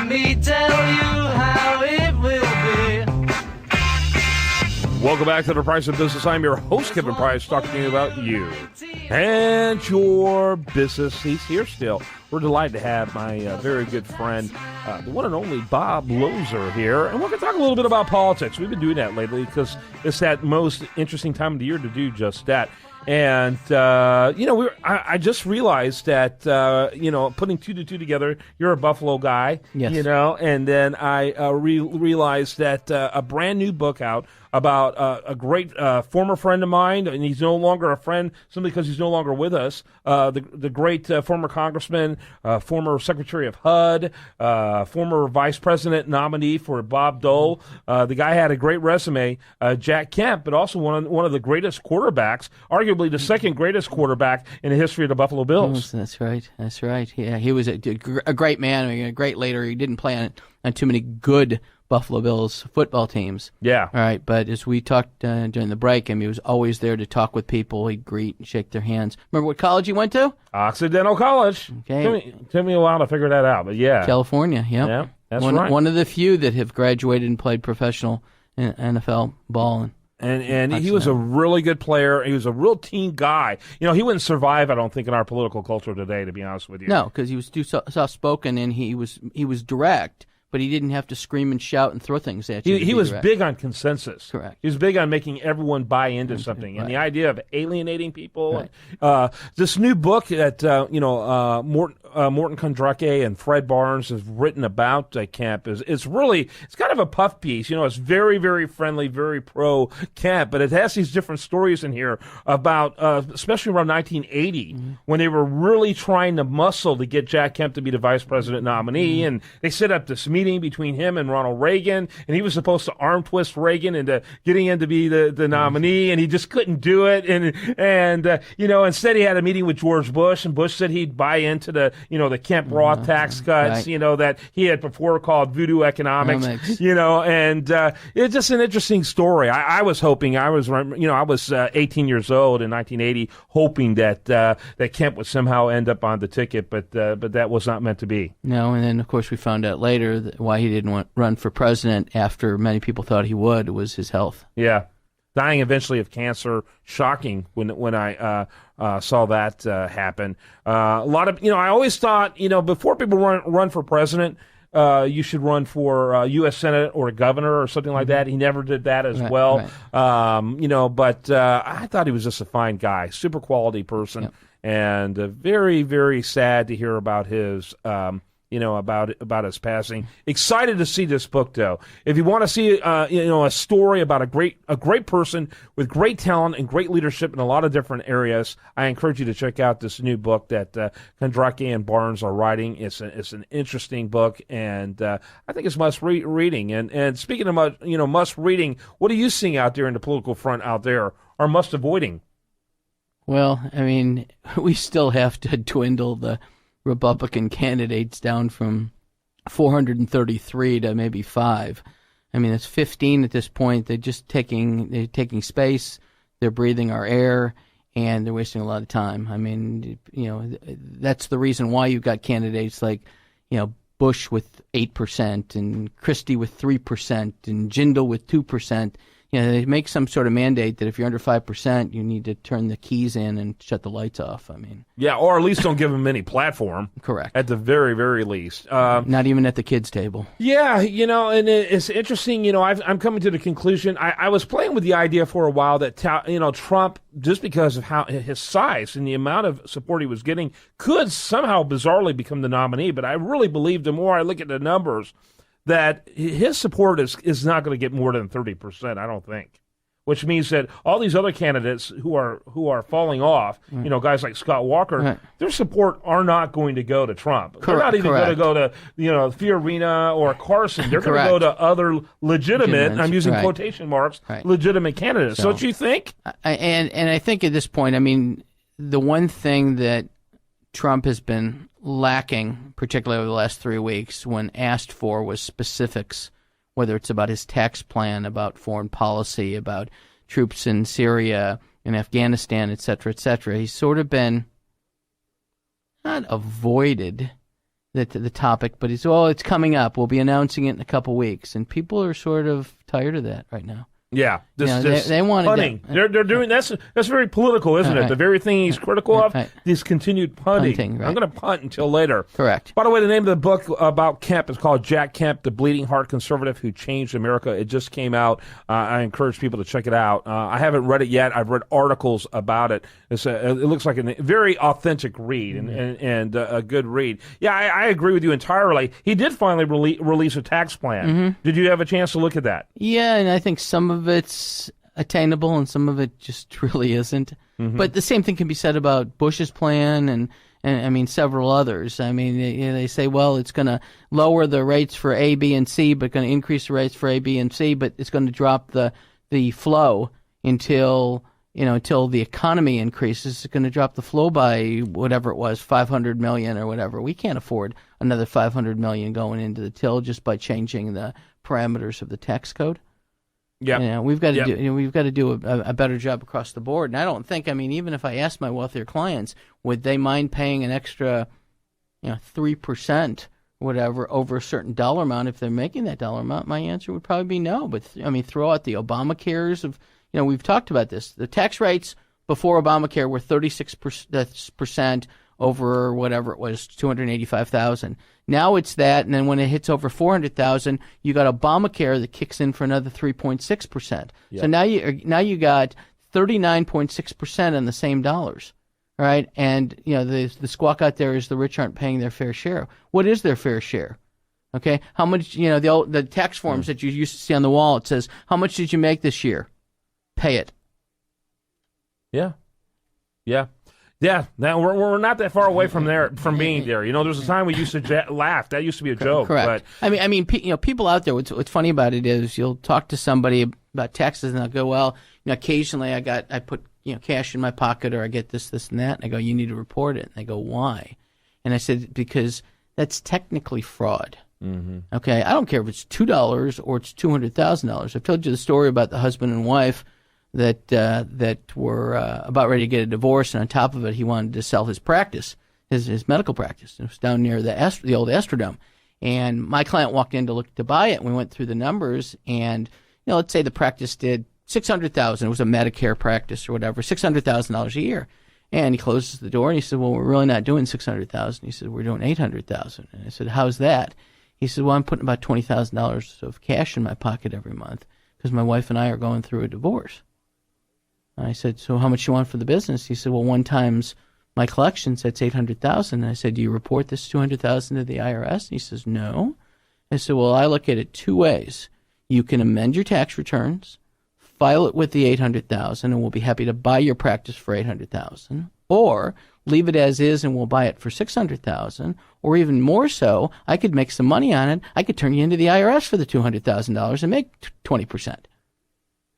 Let me tell you how it will be. Welcome back to The Price of Business. I'm your host, Kevin Price, talking to you about you and your business. He's here still. We're delighted to have my very good friend, the one and only Bob Loeser here. And we're going to talk a little bit about politics. We've been doing that lately because it's that most interesting time of the year to do just that. And, I just realized that, putting two to two together, you're a Buffalo guy, yes. And then I realized that a brand new book out about a great former friend of mine, and he's no longer a friend simply because he's no longer with us, the great former congressman, former secretary of HUD, former vice president nominee for Bob Dole. The guy had a great resume, Jack Kemp, but also one of the greatest quarterbacks, arguably the second greatest quarterback in the history of the Buffalo Bills. That's right. Yeah, he was a great man, a great leader. He didn't play on too many good Buffalo Bills football teams. Yeah. All right, but as we talked during the break, he was always there to talk with people. He'd greet and shake their hands. Remember what college he went to? Occidental College. Okay. Took me a while to figure that out, but yeah. California, yep. Yeah, that's right. right. One of the few that have graduated and played professional NFL ball. And he was a really good player. He was a real team guy. He wouldn't survive, I don't think, in our political culture today, to be honest with you. No, because he was too soft-spoken and he was direct. But he didn't have to scream and shout and throw things at you. He was big on consensus. Correct. He was big on making everyone buy into something. Right. And the idea of alienating people. Right. This new book that, Morton Kondracke and Fred Barnes have written about Kemp it's kind of a puff piece. It's very, very friendly, very pro-Kemp. But it has these different stories in here about, especially around 1980, when they were really trying to muscle to get Jack Kemp to be the vice president nominee. And they set up this meeting between him and Ronald Reagan, and he was supposed to arm twist Reagan into getting in to be the nominee, and he just couldn't do it. And instead he had a meeting with George Bush, and Bush said he'd buy into the Kemp Roth tax cuts, right. That he had before called voodoo economics, and it's just an interesting story. I was hoping, I was 18 years old in 1980, hoping that Kemp would somehow end up on the ticket, but that was not meant to be. No, and then of course we found out later why he didn't run for president after many people thought he would was his health. Yeah. Dying eventually of cancer. Shocking when I saw that happen. A lot of, I always thought, before people run for president, you should run for U.S. Senate or a governor or something like that. He never did that as well. Right. But I thought he was just a fine guy, super quality person. Yep. And very, very sad to hear about his about his passing. Excited to see this book, though. If you want to see, a story about a great person with great talent and great leadership in a lot of different areas, I encourage you to check out this new book that Kondracke and Barnes are writing. It's an interesting book, and I think it's must reading. And speaking of must reading, what are you seeing out there in the political front out there, or must avoiding? Well, we still have to dwindle the Republican candidates down from 433 to maybe 5. It's 15 at this point. They're just taking space. They're breathing our air, and they're wasting a lot of time. That's the reason why you've got candidates like, Bush with 8% and Christie with 3% and Jindal with 2%. They make some sort of mandate that if you're under 5%, you need to turn the keys in and shut the lights off. Yeah, or at least don't give them any platform. Correct. At the very, very least. Not even at the kids' table. Yeah, and it's interesting. I'm coming to the conclusion. I was playing with the idea for a while that Trump, just because of how his size and the amount of support he was getting, could somehow bizarrely become the nominee. But I really believe the more I look at the numbers, that his support is not going to get more than 30%, I don't think. Which means that all these other candidates who are falling off, guys like Scott Walker, their support are not going to go to Trump. They're not even going to go to, Fiorina or Carson. They're going to go to other legitimate, I'm using quotation marks, legitimate candidates. So, don't you think? And I think at this point, the one thing that Trump has been lacking, particularly over the last 3 weeks, when asked for, was specifics, whether it's about his tax plan, about foreign policy, about troops in Syria and Afghanistan, et cetera, et cetera. He's sort of been not avoided the topic, but it's coming up. We'll be announcing it in a couple weeks, and people are sort of tired of that right now. Yeah, they want punting. They're doing that's very political, isn't it? Right. The very thing he's critical of, this continued punting. Right. I'm going to punt until later. Correct. By the way, the name of the book about Kemp is called Jack Kemp, the Bleeding Heart Conservative Who Changed America. It just came out. I encourage people to check it out. I haven't read it yet. I've read articles about it. It looks like a very authentic read and a good read. Yeah, I agree with you entirely. He did finally release a tax plan. Mm-hmm. Did you have a chance to look at that? Yeah, and I think some of it's attainable and some of it just really isn't. Mm-hmm. But the same thing can be said about Bush's plan and I mean several others. I mean they say, well, it's going to lower the rates for A, B, and C, but going to increase the rates for A, B, and C, but it's going to drop the flow until the economy increases. It's going to drop the flow by whatever it was, 500 million or whatever. We can't afford another 500 million going into the till just by changing the parameters of the tax code. Yeah, we've got to do a better job across the board. And I don't think, even if I asked my wealthier clients, would they mind paying an extra, 3%, whatever, over a certain dollar amount if they're making that dollar amount? My answer would probably be no. But throw out the Obamacares of, we've talked about this. The tax rates before Obamacare were 36% over whatever it was, 285,000. Now it's that, and then when it hits over 400,000, you got Obamacare that kicks in for another 3.6%. Yep. So now you got 39.6% on the same dollars, right? And the squawk out there is the rich aren't paying their fair share. What is their fair share? Okay, how much? The tax forms that you used to see on the wall, it says, how much did you make this year? Pay it. Yeah. Yeah, now we're not that far away from being there. There's a time we used to laugh. That used to be a joke. Correct. But people out there. What's funny about it is you'll talk to somebody about taxes, and they'll go, "Well, occasionally I put cash in my pocket, or I get this, and that." And I go, "You need to report it." And they go, "Why?" And I said, "Because that's technically fraud." Mm-hmm. Okay, I don't care if it's $2 or it's $200,000. I've told you the story about the husband and wife that were about ready to get a divorce, and on top of it, he wanted to sell his practice, his medical practice. It was down near the old Astrodome, and my client walked in to buy it. And we went through the numbers, and let's say the practice did $600,000. It was a Medicare practice or whatever, $600,000 a year. And he closes the door, and he said, "Well, we're really not doing $600,000." He said, "We're doing $800,000." And I said, "How's that?" He said, "Well, I'm putting about $20,000 of cash in my pocket every month because my wife and I are going through a divorce." I said, "So how much you want for the business?" He said, "Well, 1 times my collections, that's $800,000. And I said, "Do you report this $200,000 to the IRS?" And he says, "No." I said, "Well, I look at it 2 ways. You can amend your tax returns, file it with the $800,000, and we'll be happy to buy your practice for $800,000, or leave it as is and we'll buy it for $600,000, or even more so, I could make some money on it. I could turn you into the IRS for the $200,000 and make 20%.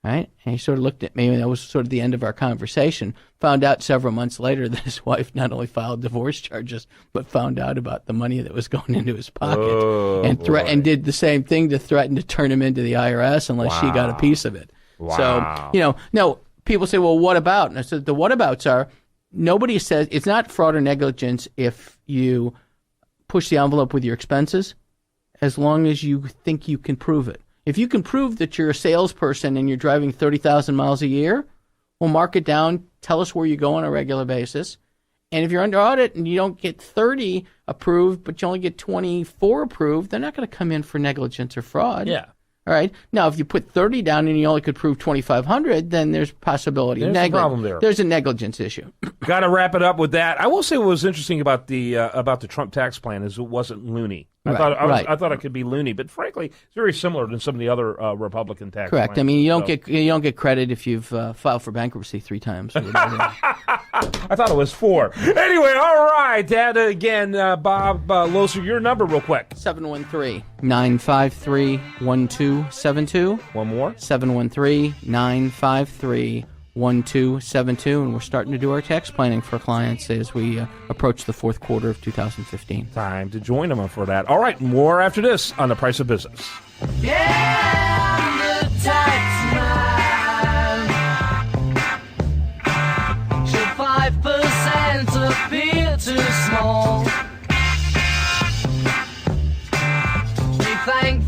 Right? And he sort of looked at me, and that was sort of the end of our conversation. Found out several months later that his wife not only filed divorce charges, but found out about the money that was going into his pocket, and did the same thing to threaten to turn him into the IRS unless she got a piece of it. Wow. So, no, people say, "Well, what about?" And I said, the whatabouts are, nobody says, it's not fraud or negligence if you push the envelope with your expenses, as long as you think you can prove it. If you can prove that you're a salesperson and you're driving 30,000 miles a year, we'll mark it down, tell us where you go on a regular basis. And if you're under audit and you don't get 30 approved, but you only get 24 approved, they're not going to come in for negligence or fraud. Yeah. All right. Now, if you put 30 down and you only could prove 2,500, then there's possibility of negligence. There's a problem there. There's a negligence issue. Got to wrap it up with that. I will say what was interesting about the Trump tax plan is it wasn't loony. I thought it could be loony, but frankly, it's very similar to some of the other Republican tax Correct. plans. You don't get credit if you've filed for bankruptcy 3 times. I thought it was 4. Anyway, all right. That again, Bob Loeser, your number real quick. 713-953-1272. One more. 713-953-1272. And we're starting to do our tax planning for clients as we approach the 4th quarter of 2015. Time to join them for that. All right, more after this on The Price of Business. Yeah, I'm the tax man. Should 5% appear too small? thank